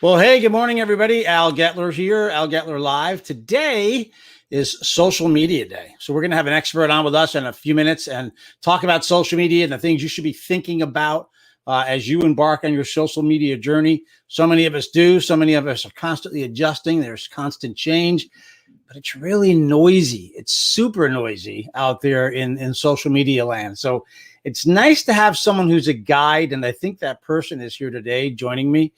Well, hey, good morning, everybody. Al Getler here, Al Getler Live. Today is Social Media Day. So we're going to have an expert on with us in a few minutes and talk about social media and the things you should be thinking about as you embark on your social media journey. So many of us do. So many of us are constantly adjusting. There's constant change, but it's really noisy. It's super noisy out there in social media land. So it's nice to have someone who's a guide. And I think that person is here today joining me.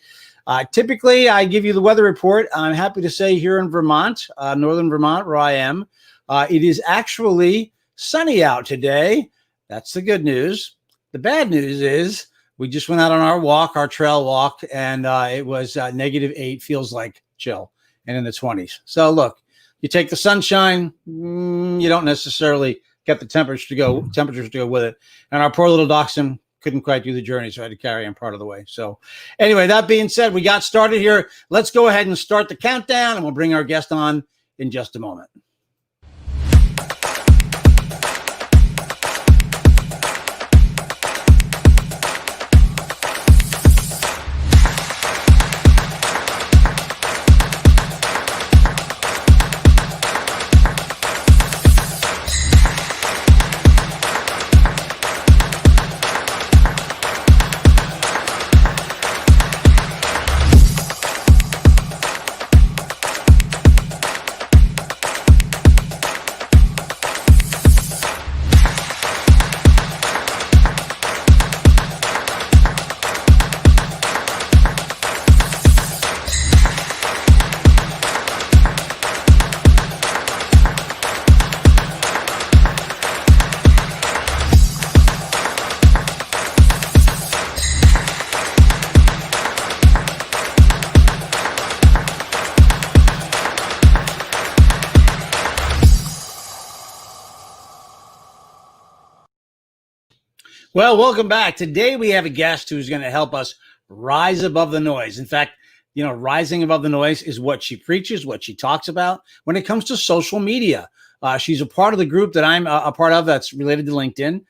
Typically, I give you the weather report. I'm happy to say here in Vermont, northern Vermont, where I am, it is actually sunny out today. That's the good news. The bad news is we just went out on our walk, our trail walk, and it was -8, feels like chill, and in the 20s. So look, you take the sunshine, you don't necessarily get the temperatures to go with it. And our poor little dachshund couldn't quite do the journey, so I had to carry him part of the way. So anyway, that being said, we got started here. Let's go ahead and start the countdown, and we'll bring our guest on in just a moment. Well, welcome back. Today we have a guest who's going to help us rise above the noise. In fact, rising above the noise is what she preaches, what she talks about when it comes to social media. She's a part of the group that I'm a part of that's related to LinkedIn.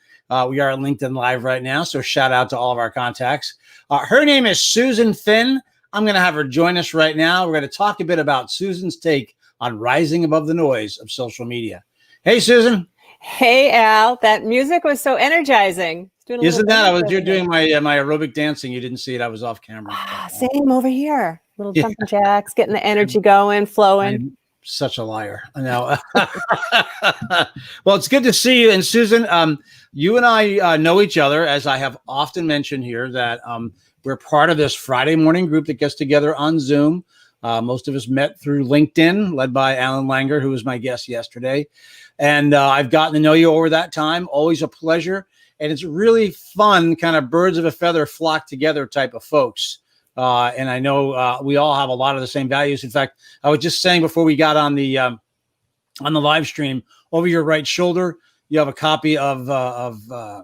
We are at LinkedIn Live right now, so shout out to all of our contacts. Her name is Susan Finn. I'm going to have her join us right now. We're going to talk a bit about Susan's take on rising above the noise of social media. Hey, Susan. Hey, Al, that music was so energizing. Isn't that? I was here doing my aerobic dancing. You didn't see it. I was off camera. Same over here. Little jumping jacks, getting the energy going, flowing. I'm such a liar. Now, well, it's good to see you. And Susan, you and I know each other, as I have often mentioned here, that we're part of this Friday morning group that gets together on Zoom. Most of us met through LinkedIn, led by Alan Langer, who was my guest yesterday. And I've gotten to know you over that time. Always a pleasure. And it's really fun, kind of birds of a feather flock together type of folks. And I know we all have a lot of the same values. In fact, I was just saying before we got on the live stream, over your right shoulder, you have a copy of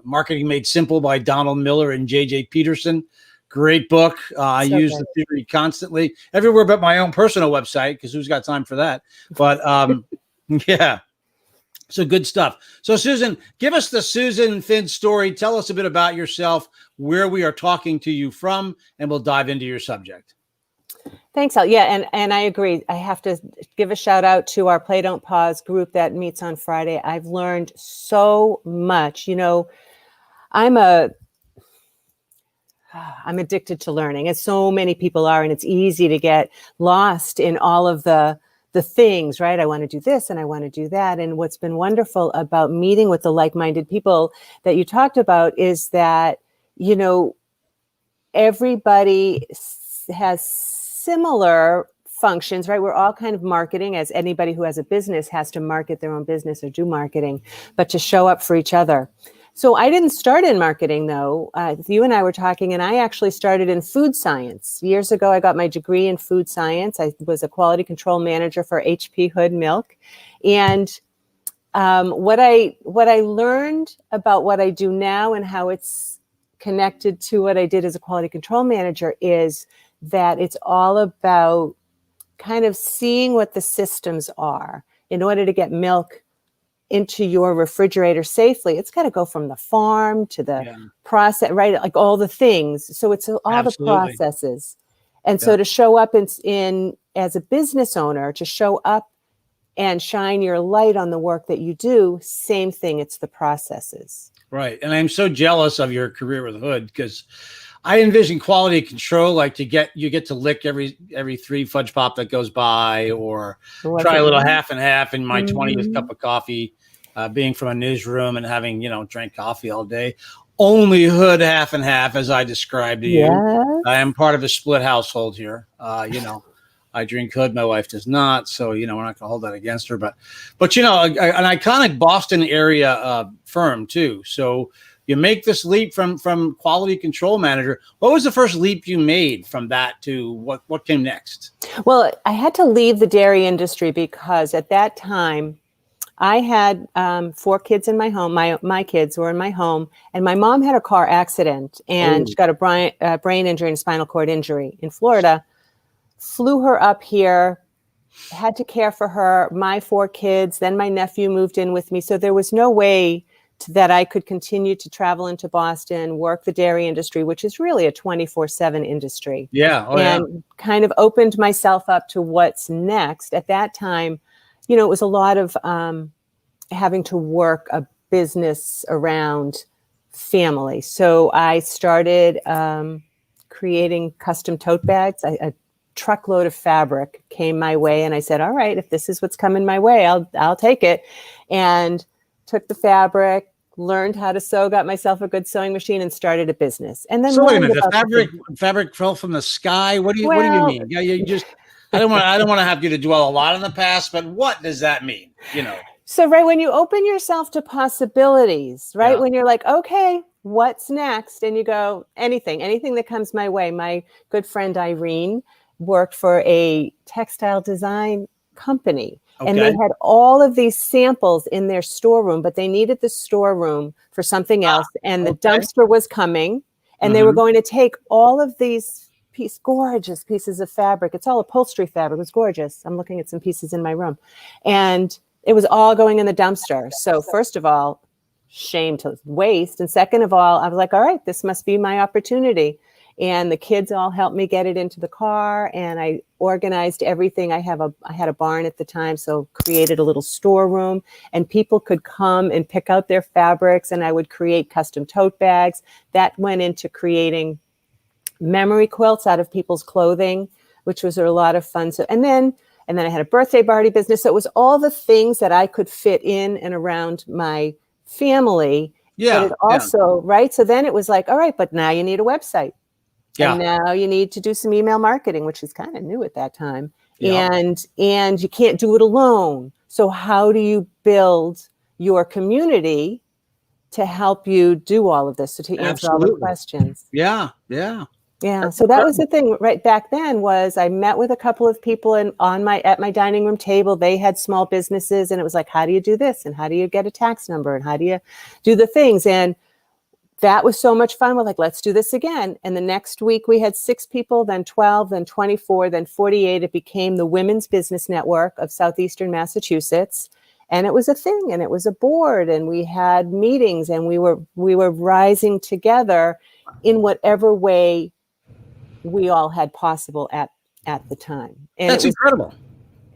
Marketing Made Simple by Donald Miller and J.J. Peterson. Great book. I use the theory constantly everywhere but my own personal website, because who's got time for that? But yeah. So good stuff. So Susan, give us the Susan Finn story. Tell us a bit about yourself, where we are talking to you from, and we'll dive into your subject. Thanks, Al. Yeah, and I agree. I have to give a shout out to our Play Don't Pause group that meets on Friday. I've learned so much. I'm addicted to learning, as so many people are, and it's easy to get lost in all of the things, right? I want to do this and I want to do that. And what's been wonderful about meeting with the like-minded people that you talked about is that, everybody has similar functions, right? We're all kind of marketing, as anybody who has a business has to market their own business or do marketing, but to show up for each other. So I didn't start in marketing, though. You and I were talking, and I actually started in food science. Years ago, I got my degree in food science. I was a quality control manager for HP Hood Milk. And what I learned about what I do now and how it's connected to what I did as a quality control manager is that it's all about kind of seeing what the systems are in order to get milk into your refrigerator safely. It's got to go from the farm to the process, right? Like all the things. So it's all the processes. And so to show up in as a business owner, to show up and shine your light on the work that you do, same thing. It's the processes. Right. And I'm so jealous of your career with Hood because I envision quality control, like you get to lick every 3 fudge pop that goes by, or try a little half and half in my 20th cup of coffee, being from a newsroom and having, drank coffee all day. Only Hood half and half, as I described to you. Yes. I am part of a split household here. I drink Hood. My wife does not. So, we're not going to hold that against her. But an iconic Boston area firm, too. So you make this leap from quality control manager. What was the first leap you made from that to what came next? Well, I had to leave the dairy industry because at that time, I had 4 kids in my home. My kids were in my home, and my mom had a car accident, and she got a brain injury and spinal cord injury in Florida. Flew her up here, had to care for her, my 4 kids. Then my nephew moved in with me. So there was no way that I could continue to travel into Boston, work the dairy industry, which is really a 24/7 industry. Yeah. And kind of opened myself up to what's next. At that time, it was a lot of having to work a business around family. So I started creating custom tote bags. A truckload of fabric came my way, and I said, all right, if this is what's coming my way, I'll take it. And took the fabric, learned how to sew, got myself a good sewing machine, and started a business. And then so wait a minute, the fabric fell from the sky. What do you mean? Yeah, you just I don't want to have you to dwell a lot on the past, but what does that mean? So right when you open yourself to possibilities, right? Yeah. When you're like, okay, what's next? And you go, anything that comes my way. My good friend Irene worked for a textile design company. Okay. And they had all of these samples in their storeroom, but they needed the storeroom for something else. And the dumpster was coming, and they were going to take all of these gorgeous pieces of fabric. It's all upholstery fabric. It was gorgeous. I'm looking at some pieces in my room. And it was all going in the dumpster. So first of all, shame to waste. And second of all, I was like, all right, this must be my opportunity. And the kids all helped me get it into the car, and I organized everything. I had a barn at the time, so created a little storeroom, and people could come and pick out their fabrics, and I would create custom tote bags. That went into creating memory quilts out of people's clothing, which was a lot of fun. So, and then I had a birthday party business. So it was all the things that I could fit in and around my family. Yeah. But it also, right? So then it was like, all right, but now you need a website. Yeah. And now you need to do some email marketing, which is kind of new at that time. Yeah. And you can't do it alone. So how do you build your community to help you do all of this? So to answer all the questions. Yeah. So that was the thing right back then. Was I met with a couple of people at my dining room table. They had small businesses, and it was like, how do you do this? And how do you get a tax number? And how do you do the things? And that was so much fun. We're like, let's do this again. And the next week we had 6 people, then 12, then 24, then 48. It became the Women's Business Network of Southeastern Massachusetts. And it was a thing, and it was a board, and we had meetings, and we were rising together in whatever way we all had possible at the time. And that's incredible.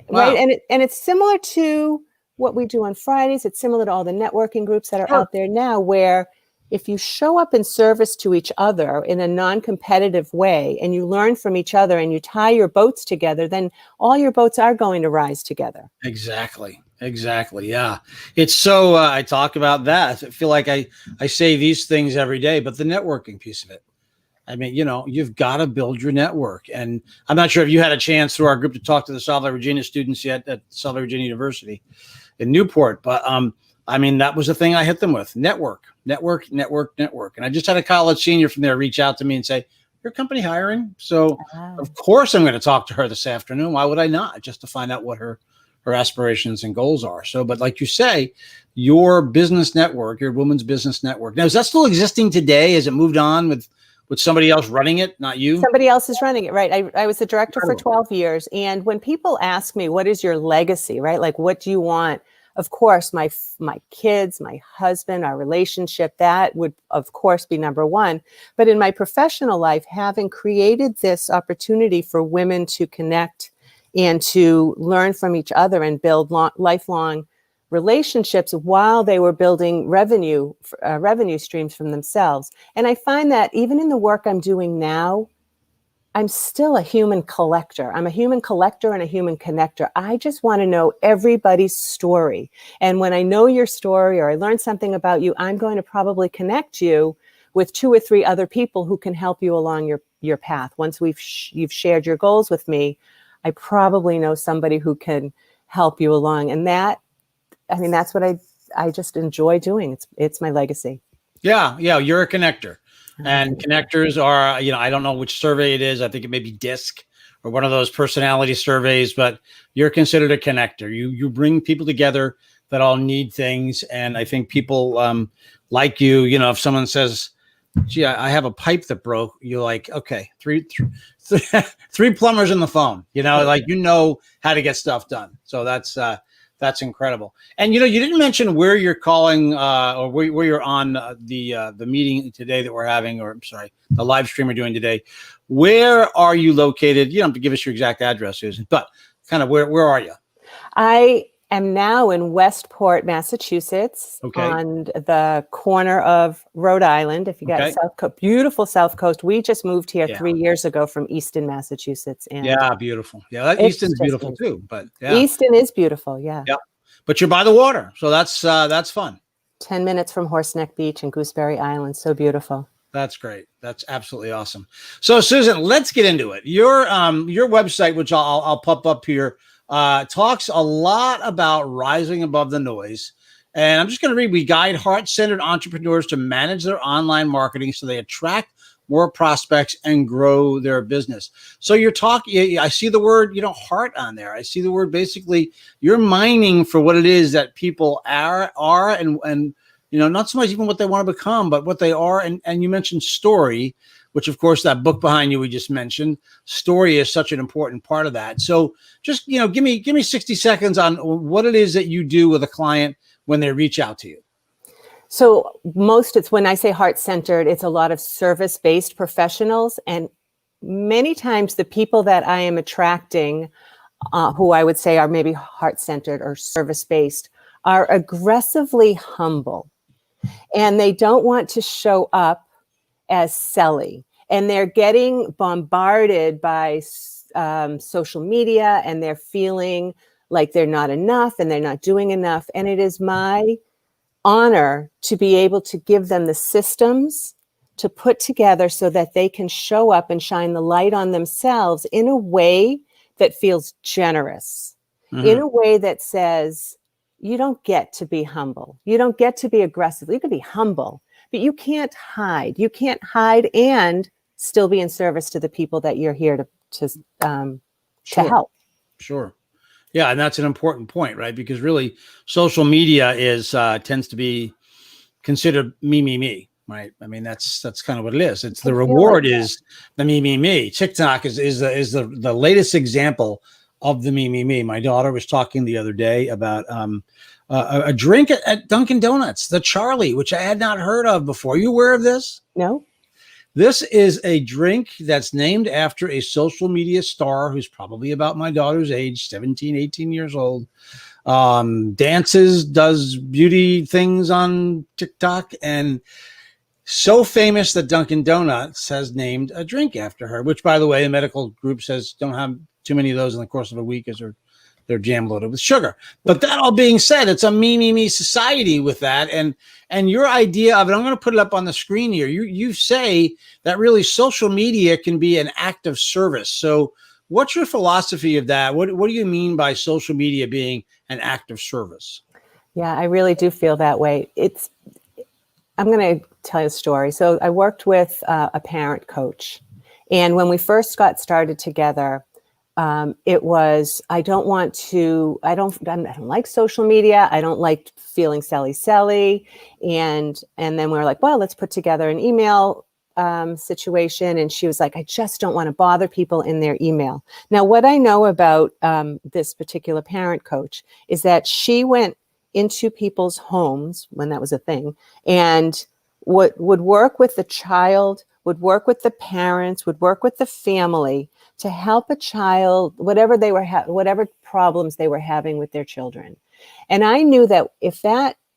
Right. Wow. And it's similar to what we do on Fridays. It's similar to all the networking groups that are out there now, where if you show up in service to each other in a non-competitive way, and you learn from each other, and you tie your boats together, then all your boats are going to rise together. Exactly. Yeah. It's so, I talk about that. I feel like I say these things every day, but the networking piece of it. I mean, you've got to build your network. And I'm not sure if you had a chance through our group to talk to the Salve Regina students yet at Salve Regina University in Newport, but I mean, that was the thing I hit them with. Network. And I just had a college senior from there reach out to me and say, your company hiring? So of course I'm going to talk to her this afternoon. Why would I not? Just to find out what her aspirations and goals are. So, but like you say, your business network, your women's business network. Now, is that still existing today? Has it moved on with somebody else running it, not you? Somebody else is running it, right? I was the director for 12 years. And when people ask me, what is your legacy, right? Like, what do you want? Of course, my kids, my husband, our relationship, that would of course be number one. But in my professional life, having created this opportunity for women to connect and to learn from each other and build lifelong relationships while they were building revenue streams from themselves. And I find that even in the work I'm doing now, I'm still a human collector. I'm a human collector and a human connector. I just want to know everybody's story. And when I know your story or I learn something about you, I'm going to probably connect you with 2 or 3 other people who can help you along your path. Once you've shared your goals with me, I probably know somebody who can help you along. And that's what I just enjoy doing. It's my legacy. Yeah. You're a connector. And connectors are, I don't know which survey it is. I think it may be DISC or one of those personality surveys, but you're considered a connector. You bring people together that all need things. And I think people like you, if someone says, gee, I have a pipe that broke, you're like, okay, three plumbers on the phone, how to get stuff done. So that's incredible. And, you didn't mention where you're calling or where you're on the meeting today that we're having, or I'm sorry, the live stream we're doing today. Where are you located? You don't have to give us your exact address, Susan, but kind of where are you? I am now in Westport, Massachusetts, on the corner of Rhode Island. If you got beautiful South Coast. We just moved here 3 years ago from Easton, Massachusetts. And beautiful. Yeah, Easton's beautiful too. But Easton is beautiful. Yeah. But you're by the water, so that's fun. 10 minutes from Horseneck Beach and Gooseberry Island. So beautiful. That's great. That's absolutely awesome. So Susan, let's get into it. Your website, which I'll pop up here, talks a lot about rising above the noise. And I'm just going to read, we guide heart-centered entrepreneurs to manage their online marketing so they attract more prospects and grow their business. So you're talking, I see the word, heart on there. I see the word, basically, you're mining for what it is that people are and not so much even what they want to become, but what they are. And you mentioned story, which of course that book behind you we just mentioned. Story is such an important part of that. So just give me 60 seconds on what it is that you do with a client when they reach out to you. So it's when I say heart-centered, it's a lot of service-based professionals, and many times the people that I am attracting, who I would say are maybe heart-centered or service-based, are aggressively humble, and they don't want to show up as selly, and they're getting bombarded by social media, and they're feeling like they're not enough and they're not doing enough. And it is my honor to be able to give them the systems to put together so that they can show up and shine the light on themselves in a way that feels generous, in a way that says, you don't get to be humble. You don't get to be aggressive. You can be humble, but you can't hide. You can't hide and still be in service to the people that you're here to help. Sure. Yeah, and that's an important point, right? Because really, social media tends to be considered me, right? I mean, that's kind of what it is. It's the reward is the me. TikTok is the latest example of the me. My daughter was talking the other day about a drink at Dunkin' Donuts, the Charlie, which I had not heard of before. Are you aware of this? No. This is a drink that's named after a social media star who's probably about my daughter's age, 17, 18 years old. Dances, does beauty things on TikTok, and so famous that Dunkin' Donuts has named a drink after her, which, by the way, the medical group says don't have too many of those in the course of a week as they're jam loaded with sugar. But that all being said, it's a me society with that. And your idea of it, I'm going to put it up on the screen here. You say that really social media can be an act of service. So what's your philosophy of that? What do you mean by social media being an act of service? Yeah, I really do feel that way. I'm going to tell you a story. So I worked with a parent coach. And when we first got started together, it was, I don't like social media. I don't like feeling selly. And then we were like, well, let's put together an email situation. And she was like, I just don't want to bother people in their email. Now, what I know about this particular parent coach is that she went into people's homes when that was a thing, and would work with the child, would work with the parents, would work with the family to help a child, whatever they were whatever problems they were having with their children. And I knew that if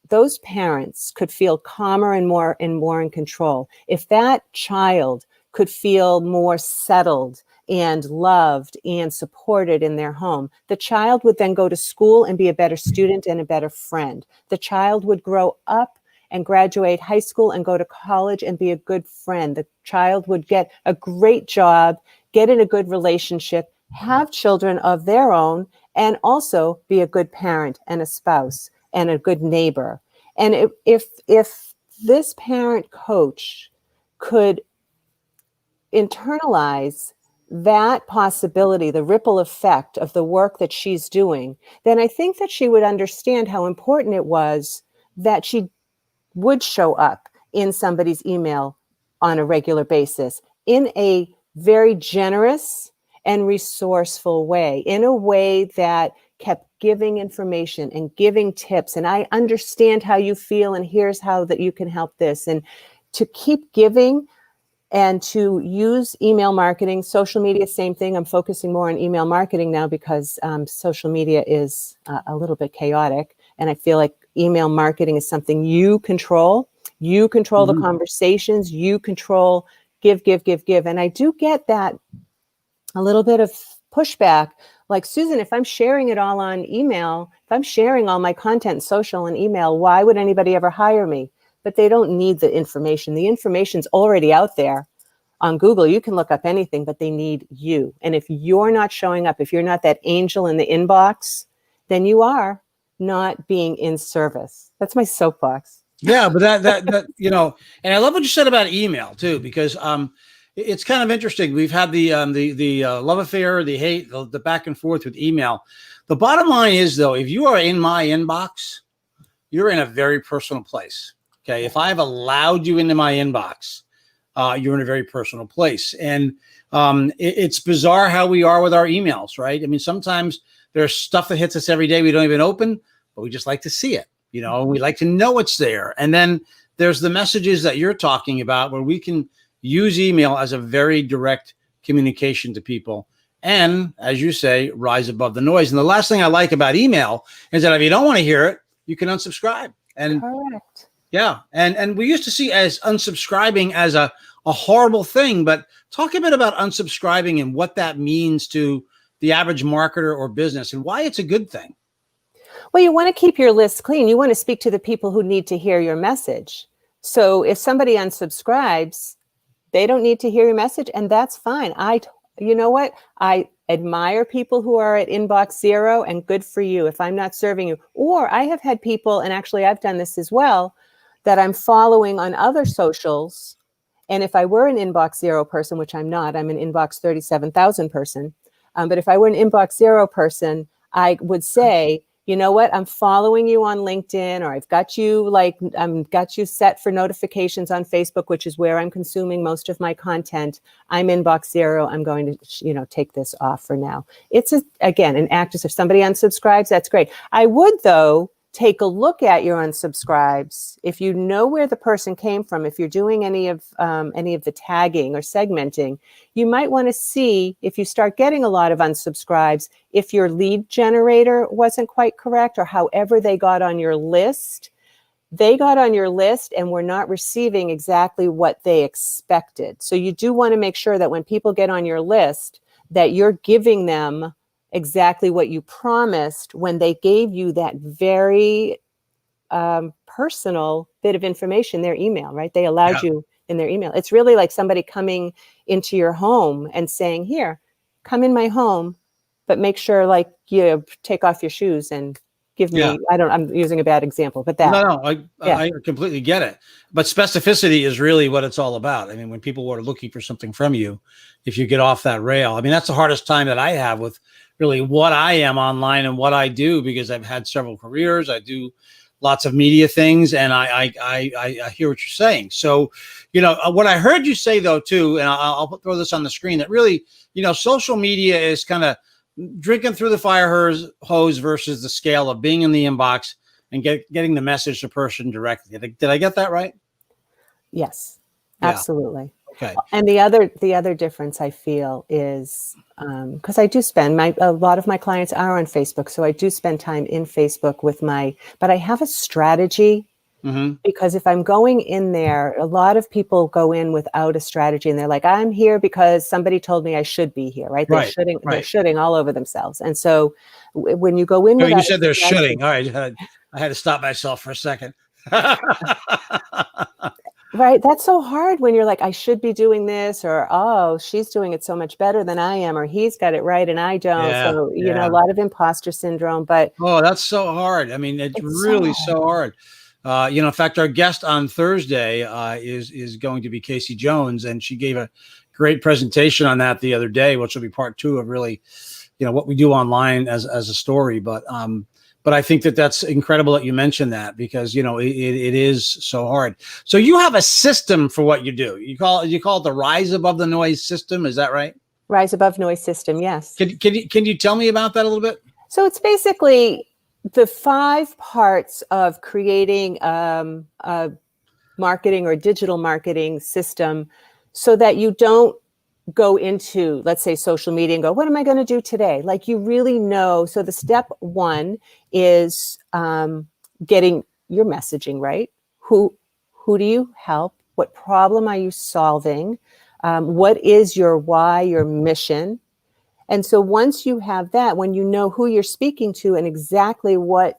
those parents could feel calmer and more in control, if that child could feel more settled and loved and supported in their home, the child would then go to school and be a better student and a better friend. The child would grow up and graduate high school and go to college and be a good friend. The child would get a great job, get in a good relationship, have children of their own, and also be a good parent and a spouse and a good neighbor. And if this parent coach could internalize that possibility, the ripple effect of the work that she's doing, then I think that she would understand how important it was that she would show up in somebody's email on a regular basis in a very generous and resourceful way, in a way that kept giving information and giving tips. And I understand how you feel, and here's how that you can help this. And to keep giving and to use email marketing, social media, same thing. I'm focusing more on email marketing now because social media is a little bit chaotic. And I feel like email marketing is something you control. You control the conversations, you control give. And I do get that a little bit of pushback. Like, Susan, if I'm sharing it all on email, if I'm sharing all my content, social and email, why would anybody ever hire me? But they don't need the information. The information's already out there on Google. You can look up anything, but they need you. And if you're not showing up, if you're not that angel in the inbox, then you are not being in service. That's my soapbox. Yeah, but that and I love what you said about email too, because it's kind of interesting. We've had the love affair, the hate, the back and forth with email. The bottom line is, though, if you are in my inbox, you're in a very personal place. Okay, if I've allowed you into my inbox, you're in a very personal place, and it's bizarre how we are with our emails, right? I mean, sometimes there's stuff that hits us every day we don't even open, but we just like to see it. We like to know it's there. And then there's the messages that you're talking about where we can use email as a very direct communication to people. And as you say, rise above the noise. And the last thing I like about email is that if you don't want to hear it, you can unsubscribe. And correct. Yeah. And we used to see as unsubscribing as a horrible thing, but talk a bit about unsubscribing and what that means to the average marketer or business and why it's a good thing. Well, you want to keep your list clean. You want to speak to the people who need to hear your message. So if somebody unsubscribes, they don't need to hear your message, and that's fine. You know what? I admire people who are at inbox zero, and good for you if I'm not serving you. Or I have had people, and actually I've done this as well, that I'm following on other socials. And if I were an inbox zero person, which I'm not, I'm an inbox 37,000 person. But if I were an inbox zero person, I would say, you know what? I'm following you on LinkedIn, or I've got you set for notifications on Facebook, which is where I'm consuming most of my content. I'm inbox zero. I'm going to, take this off for now. It's again, an act. If somebody unsubscribes, that's great. I would, though, take a look at your unsubscribes. If you know where the person came from, if you're doing any of the tagging or segmenting, you might want to see if you start getting a lot of unsubscribes, if your lead generator wasn't quite correct, or however they got on your list. They got on your list and were not receiving exactly what they expected. So you do want to make sure that when people get on your list, that you're giving them exactly what you promised when they gave you that very personal bit of information, their email, right? They allowed you in their email. It's really like somebody coming into your home and saying, here, come in my home, but make sure you take off your shoes and give me, I'm using a bad example, but that. No, I completely get it. But specificity is really what it's all about. I mean, when people are looking for something from you, if you get off that rail, I mean, that's the hardest time that I have with really what I am online and what I do, because I've had several careers. I do lots of media things, and I hear what you're saying. So, what I heard you say though, too, and I'll throw this on the screen, that really, social media is kind of drinking through the fire hose versus the scale of being in the inbox and getting the message to person directly. Did I get that right? Yes, Yeah. absolutely. Okay. And the other difference I feel is because I do spend a lot of my clients are on Facebook, so I do spend time in Facebook but I have a strategy. Mm-hmm. Because if I'm going in there, a lot of people go in without a strategy and they're like, I'm here because somebody told me I should be here, right? Right. They're shooting all over themselves. And so when you go in Oh, without you a said they're strategy, shooting. All right. I had to stop myself for a second. right? That's so hard when you're like, I should be doing this, or, oh, she's doing it so much better than I am, or he's got it right and I don't. Yeah. So, Yeah. a lot of imposter syndrome, but Oh, that's so hard. I mean, it's it's so really hard. so hard. In fact, our guest on Thursday is going to be Casey Jones, and she gave a great presentation on that the other day, which will be part 2 of really, what we do online as a story. But I think that's incredible that you mentioned that, because it is so hard. So you have a system for what you do. You call it the Rise Above the Noise system. Is that right? Rise Above Noise system. Yes. Can you tell me about that a little bit? So it's basically the 5 parts of creating a marketing or digital marketing system so that you don't go into, let's say, social media and go, what am I going to do today? Like, you really know. So the step 1 is getting your messaging right. Who do you help? What problem are you solving? What is your why, your mission? And so once you have that, when you know who you're speaking to and exactly what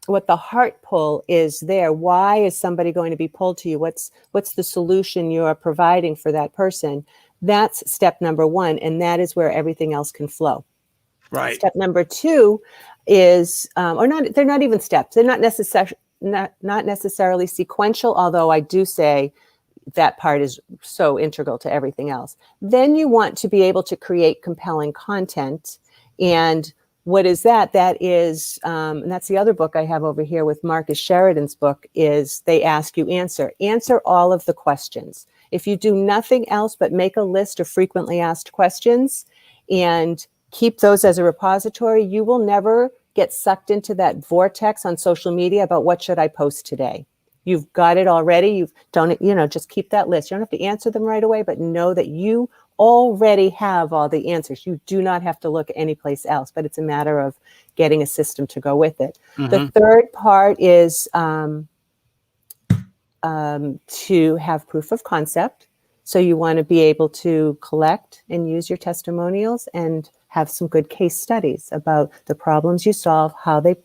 the heart pull is there, why is somebody going to be pulled to you? What's the solution you are providing for that person? That's step number 1, and that is where everything else can flow. Right. Step number 2 is, they're not even steps. They're not necessarily sequential, although I do say that part is so integral to everything else. Then you want to be able to create compelling content. And what is that? That is, and that's the other book I have over here with Marcus Sheridan's book, is They Ask You Answer. Answer all of the questions. If you do nothing else but make a list of frequently asked questions and keep those as a repository, you will never get sucked into that vortex on social media about what should I post today. You've got it already. Just keep that list. You don't have to answer them right away, but know that you already have all the answers. You do not have to look anyplace else, but it's a matter of getting a system to go with it. Mm-hmm. The third part is to have proof of concept. So you want to be able to collect and use your testimonials and have some good case studies about the problems you solve, how they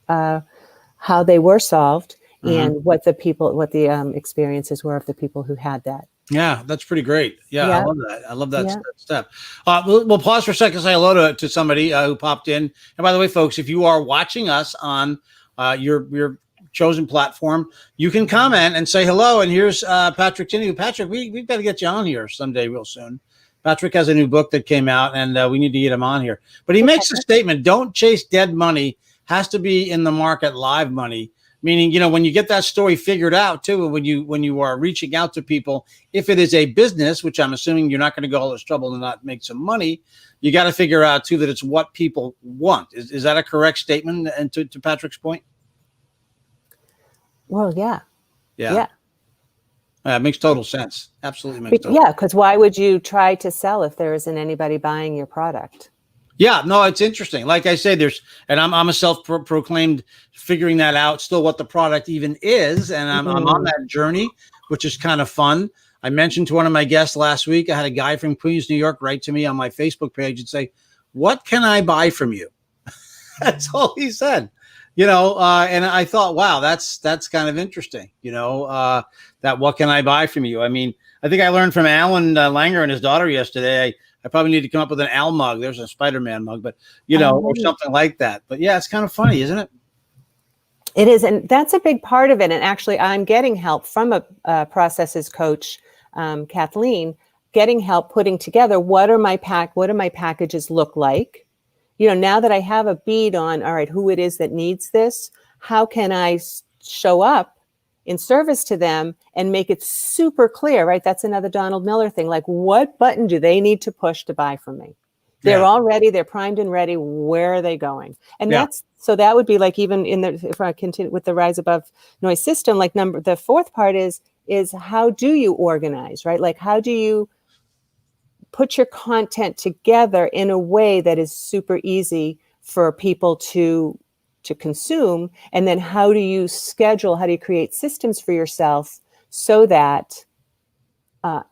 were solved, and what the experiences were of the people who had that. Yeah, that's pretty great. Yeah, I love that. I love that step. We'll pause for a second, say hello to somebody who popped in. And by the way, folks, if you are watching us on your chosen platform, you can comment and say hello. And here's Patrick Tinney. Patrick, we've got to get you on here someday real soon. Patrick has a new book that came out, and we need to get him on here. But he makes a statement: don't chase dead money. Has to be in the market live money. Meaning, when you get that story figured out too, when you are reaching out to people, if it is a business, which I'm assuming you're not going to go all this trouble to not make some money, you got to figure out too that it's what people want. Is that a correct statement? And to Patrick's point? Well, yeah. It makes total sense. Absolutely makes total sense. Because why would you try to sell if there isn't anybody buying your product? Yeah, no, it's interesting. Like I say, and I'm a self-proclaimed figuring that out still what the product even is. And I'm on that journey, which is kind of fun. I mentioned to one of my guests last week, I had a guy from Queens, New York, write to me on my Facebook page and say, what can I buy from you? That's all he said, and I thought, wow, that's kind of interesting, that what can I buy from you? I mean, I think I learned from Alan Langer and his daughter yesterday, I probably need to come up with an Al mug. There's a Spider-Man mug, but or something like that. But yeah, it's kind of funny, isn't it? It is, and that's a big part of it. And actually, I'm getting help from a processes coach, Kathleen, getting help putting together what do my packages look like. Now that I have a bead on, all right, who it is that needs this, how can I show up in service to them and make it super clear, right? That's another Donald Miller thing. Like, what button do they need to push to buy from me? They're Yeah. all ready. They're primed and ready. Where are they going? And Yeah. so that would be like, even in the, if I continue with the Rise Above Noise system, like the fourth part is how do you organize, right? Like, how do you put your content together in a way that is super easy for people to consume? And then how do you create systems for yourself so that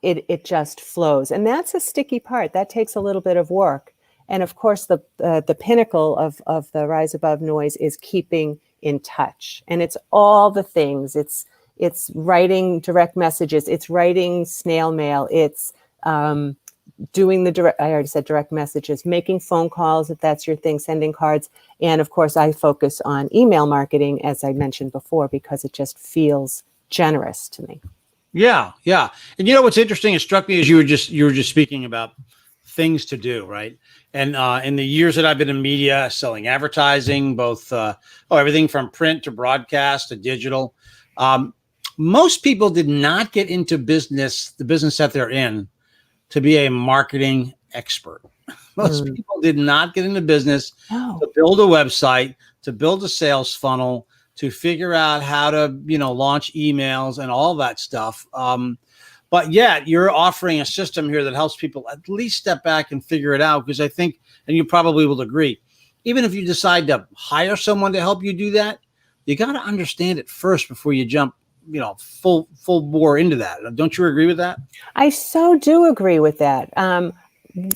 it just flows? And that's a sticky part. That takes a little bit of work. And of course, the pinnacle of the Rise Above Noise is keeping in touch. And it's all the things. It's writing direct messages. It's writing snail mail. It's doing I already said direct messages, making phone calls if that's your thing, sending cards. And of course, I focus on email marketing, as I mentioned before, because it just feels generous to me. Yeah, yeah. And you know what's interesting? It struck me as you were just speaking about things to do, right? And in the years that I've been in media, selling advertising, both everything from print to broadcast to digital, most people did not get into the business that they're in, to be a marketing expert. Most people did not get into business to build a website, to build a sales funnel, to figure out how to, launch emails and all that stuff. But yet you're offering a system here that helps people at least step back and figure it out. Because I think, and you probably will agree, even if you decide to hire someone to help you do that, you got to understand it first before you jump, full bore into that. Don't you agree with that? I so do agree with that.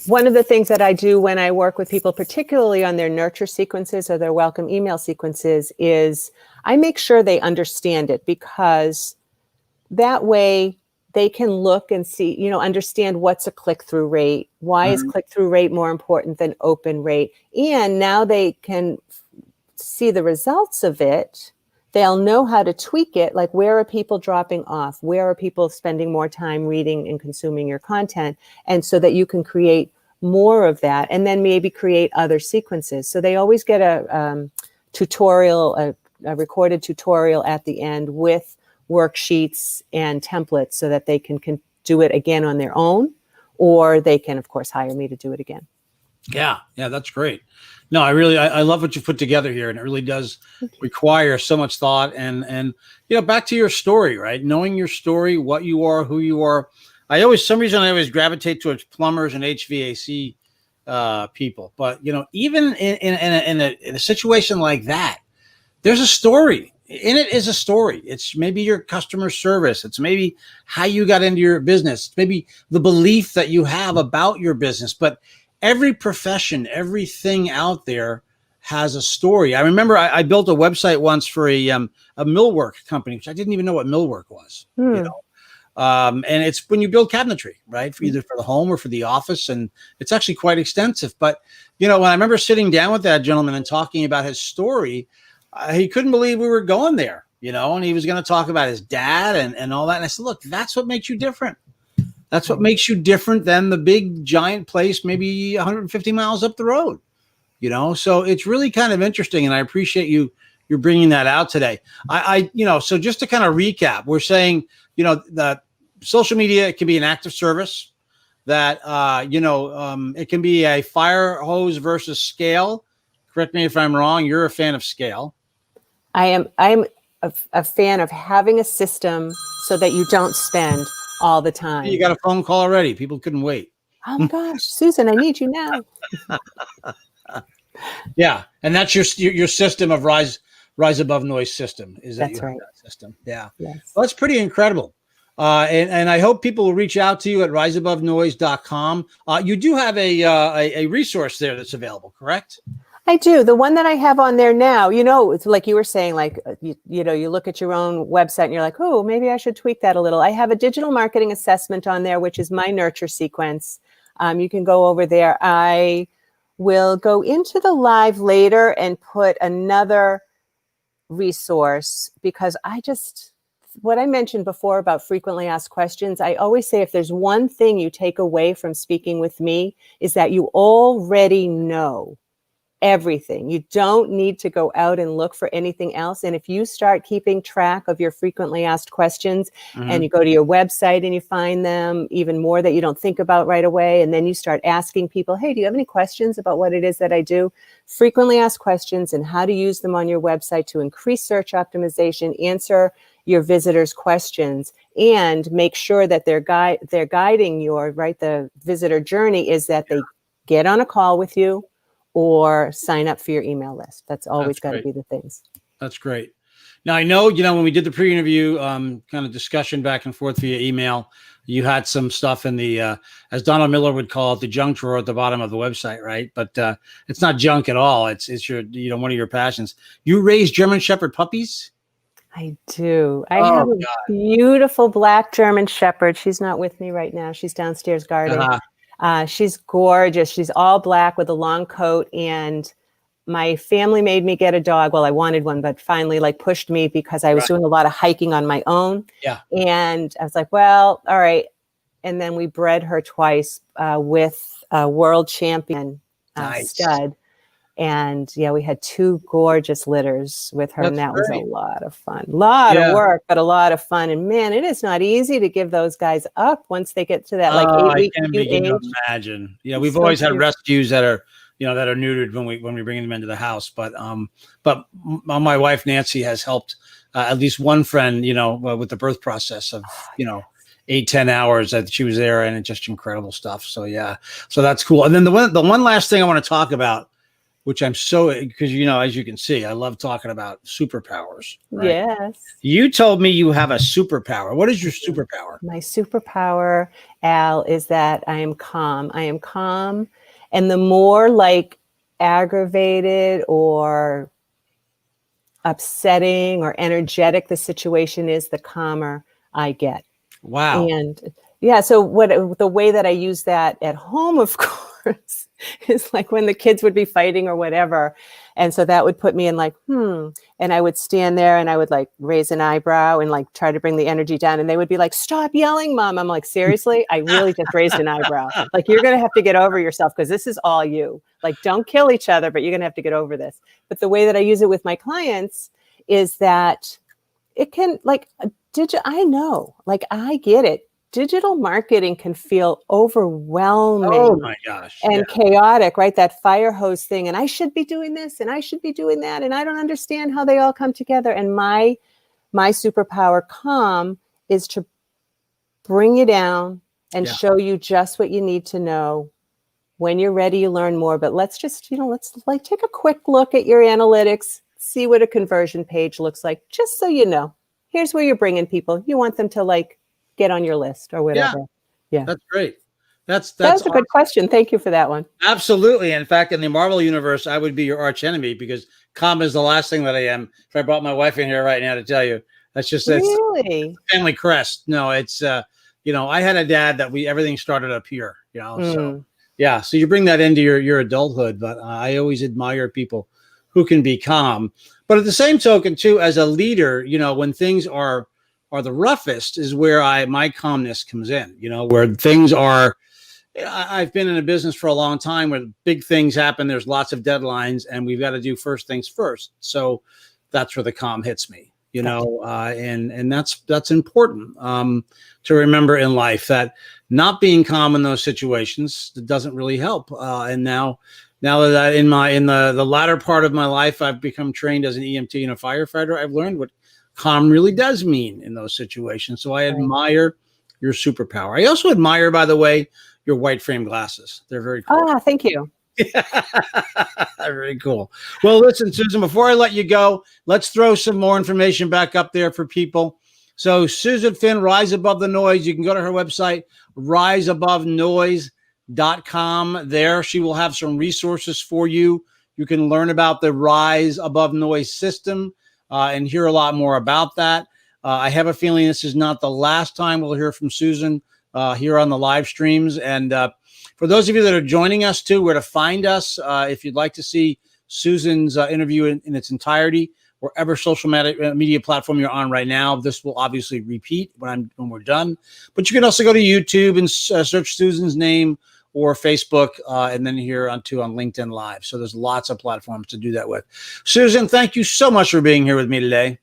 One of the things that I do when I work with people, particularly on their nurture sequences or their welcome email sequences, is I make sure they understand it, because that way they can look and see, understand what's a click-through rate. Why is click-through rate more important than open rate? And now they can see the results of it. They'll know how to tweak it. Like, where are people dropping off? Where are people spending more time reading and consuming your content? And so that you can create more of that, and then maybe create other sequences. So they always get a tutorial, a recorded tutorial at the end with worksheets and templates, so that they can do it again on their own, or they can, of course, hire me to do it again. Yeah, that's great. No, I love what you put together here, and it really does require so much thought. And back to your story, right? Knowing your story, what you are, who you are. I always gravitate towards plumbers and HVAC people. But even in a situation like that, there's a story. In it is a story. It's maybe your customer service. It's maybe how you got into your business. It's maybe the belief that you have about your business. But every profession, everything out there has a story. I remember I built a website once for a millwork company, which I didn't even know what millwork was. And it's when you build cabinetry, right? Either for the home or for the office. And it's actually quite extensive. But, when I remember sitting down with that gentleman and talking about his story, he couldn't believe we were going there, and he was going to talk about his dad and all that. And I said, look, that's what makes you different. That's what makes you different than the big giant place, maybe 150 miles up the road, So it's really kind of interesting, and I appreciate you're bringing that out today. So just to kind of recap, we're saying, that social media, it can be an active service, that it can be a fire hose versus scale. Correct me if I'm wrong. You're a fan of scale. I'm a fan of having a system so that you don't spend all the time. You got a phone call already. People couldn't wait. Oh my gosh, Susan, I need you now. Yeah, and that's your system of Rise Above Noise system. Is that that's right? That system? Yeah, yes. Well, that's pretty incredible. And I hope people will reach out to you at riseabovenoise.com. You do have a resource there that's available, correct? I do. The one that I have on there now, it's like you were saying, like, you look at your own website and you're like, oh, maybe I should tweak that a little. I have a digital marketing assessment on there, which is my nurture sequence. You can go over there. I will go into the live later and put another resource, because what I mentioned before about frequently asked questions, I always say, if there's one thing you take away from speaking with me, is that you already know everything. You don't need to go out and look for anything else. And if you start keeping track of your frequently asked questions and you go to your website and you find them, even more that you don't think about right away, and then you start asking people, hey, do you have any questions about what it is that I do? Frequently asked questions and how to use them on your website to increase search optimization, answer your visitors' questions, and make sure that they're guiding your, the visitor journey is that they get on a call with you or sign up for your email list. That's always got to be the things. That's great. Now, I know, when we did the pre-interview kind of discussion back and forth via email, you had some stuff in the, as Donald Miller would call it, the junk drawer at the bottom of the website, right? But it's not junk at all. It's your, one of your passions. You raise German Shepherd puppies? I do. I have a beautiful black German Shepherd. She's not with me right now. She's downstairs guarding. She's gorgeous. She's all black with a long coat, and my family made me get a dog. Well, I wanted one, but finally pushed me because I was doing a lot of hiking on my own. Yeah. And I was like, well, all right. And then we bred her twice with a world champion stud. And we had 2 gorgeous litters with her. That's and that great. Was a lot of fun. A lot of work, but a lot of fun. And man, it is not easy to give those guys up once they get to that 8-week age. I can imagine. Yeah, we've always had rescues that are, that are neutered when we bring them into the house. But my wife Nancy has helped at least one friend, with the birth process of 8-10 hours that she was there, and it's just incredible stuff. So so that's cool. And then the one last thing I want to talk about, which I'm because, as you can see, I love talking about superpowers. Right? Yes. You told me you have a superpower. What is your superpower? My superpower, Al, is that I am calm. I am calm. And the more aggravated or upsetting or energetic the situation is, the calmer I get. Wow. And so the way that I use that at home, of course, is when the kids would be fighting or whatever. And so that would put me in and I would stand there and I would raise an eyebrow and try to bring the energy down. And they would be like, stop yelling, Mom. I'm like, seriously? I really just raised an eyebrow. You're going to have to get over yourself because this is all you. Don't kill each other, but you're going to have to get over this. But the way that I use it with my clients is that it can I know, I get it. Digital marketing can feel overwhelming. Oh my gosh. And chaotic, right? That fire hose thing. And I should be doing this and I should be doing that. And I don't understand how they all come together. And my superpower, calm, is to bring you down and show you just what you need to know. When you're ready, you learn more. But let's just, let's take a quick look at your analytics, see what a conversion page looks like, just so you know. Here's where you're bringing people. You want them to get on your list or whatever. Yeah. That's great. That's a good question. Thank you for that one. Absolutely. In fact, in the Marvel universe, I would be your arch enemy because calm is the last thing that I am. If I brought my wife in here right now to tell you, that's just really family crest. No, it's I had a dad that everything started up here, So so you bring that into your adulthood. But I always admire people who can be calm. But at the same token, too, as a leader, when things are the roughest is where my calmness comes in, where things are. I've been in a business for a long time where big things happen. There's lots of deadlines and we've got to do first things first. So that's where the calm hits me, and that's important to remember in life, that not being calm in those situations doesn't really help. And now that in the latter part of my life, I've become trained as an EMT and a firefighter. I've learned what calm really does mean in those situations. So I admire your superpower. I also admire, by the way, your white frame glasses. They're very cool. Ah, thank you. Very cool. Well, listen, Susan, before I let you go, let's throw some more information back up there for people. So Susan Finn, Rise Above the Noise. You can go to her website, riseabovenoise.com. There she will have some resources for you. You can learn about the Rise Above Noise system and hear a lot more about that. I have a feeling this is not the last time we'll hear from Susan here on the live streams. And for those of you that are joining us too, where to find us, if you'd like to see Susan's interview in its entirety, wherever social media platform you're on right now, this will obviously repeat when we're done. But you can also go to YouTube and search Susan's name, or Facebook, and then here on LinkedIn Live. So there's lots of platforms to do that with. Susan, thank you so much for being here with me today.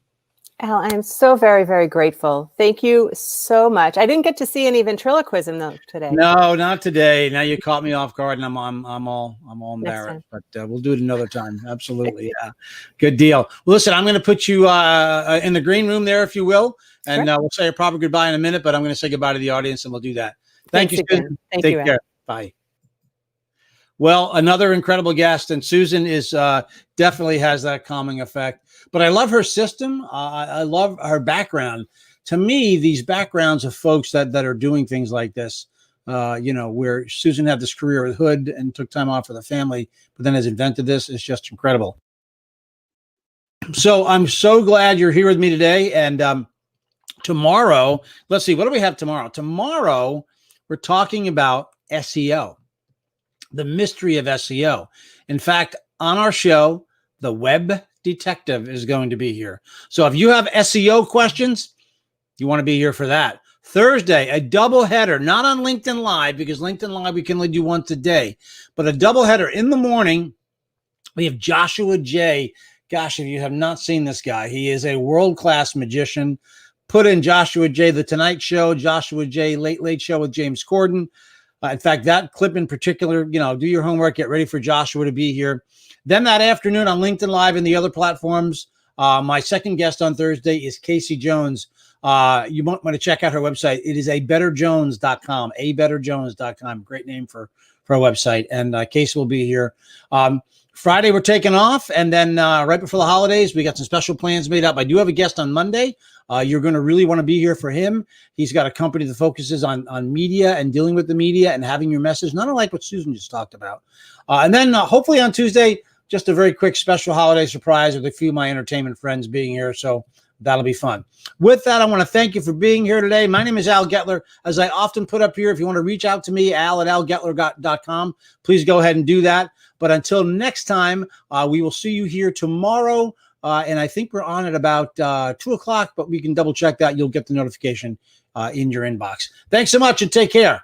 Al, I am so very, very grateful. Thank you so much. I didn't get to see any ventriloquism though today. No, not today. Now you caught me off guard, and I'm all embarrassed. But we'll do it another time. Absolutely, yeah, good deal. Well, listen, I'm going to put you in the green room there, if you will, and we'll say a proper goodbye in a minute. But I'm going to say goodbye to the audience, and we'll do that. Thank you, Susan. Thank you, Take care. Bye. Well, another incredible guest, and Susan is definitely has that calming effect. But I love her system. I love her background. To me, these backgrounds of folks that are doing things like this, where Susan had this career with Hood and took time off for the family, but then has invented this, is just incredible. So I'm so glad you're here with me today. And tomorrow, let's see, what do we have tomorrow? Tomorrow, we're talking about SEO. The mystery of SEO. In fact, on our show, the Web Detective is going to be here. So if you have SEO questions, you want to be here for that. Thursday, a double header, not on LinkedIn Live, because LinkedIn Live, we can only do once a day, but a double header in the morning. We have Joshua Jay. Gosh, if you have not seen this guy, he is a world-class magician. Put in Joshua Jay, The Tonight Show, Joshua Jay, Late Late Show with James Corden. In fact, that clip in particular, do your homework, get ready for Joshua to be here. Then that afternoon on LinkedIn Live and the other platforms, my second guest on Thursday is Casey Jones. You might want to check out her website. It is abetterjones.com, abetterjones.com. Great name for a website. And Casey will be here. Friday, we're taking off. And then right before the holidays, we got some special plans made up. I do have a guest on Monday. You're going to really want to be here for him. He's got a company that focuses on media and dealing with the media and having your message, not unlike what Susan just talked about. And then hopefully on Tuesday, just a very quick special holiday surprise with a few of my entertainment friends being here. So that'll be fun. With that, I want to thank you for being here today. My name is Al Getler. As I often put up here, if you want to reach out to me, al@algetler.com, please go ahead and do that. But until next time, we will see you here tomorrow. And I think we're on at about 2 o'clock, but we can double check that. You'll get the notification in your inbox. Thanks so much and take care.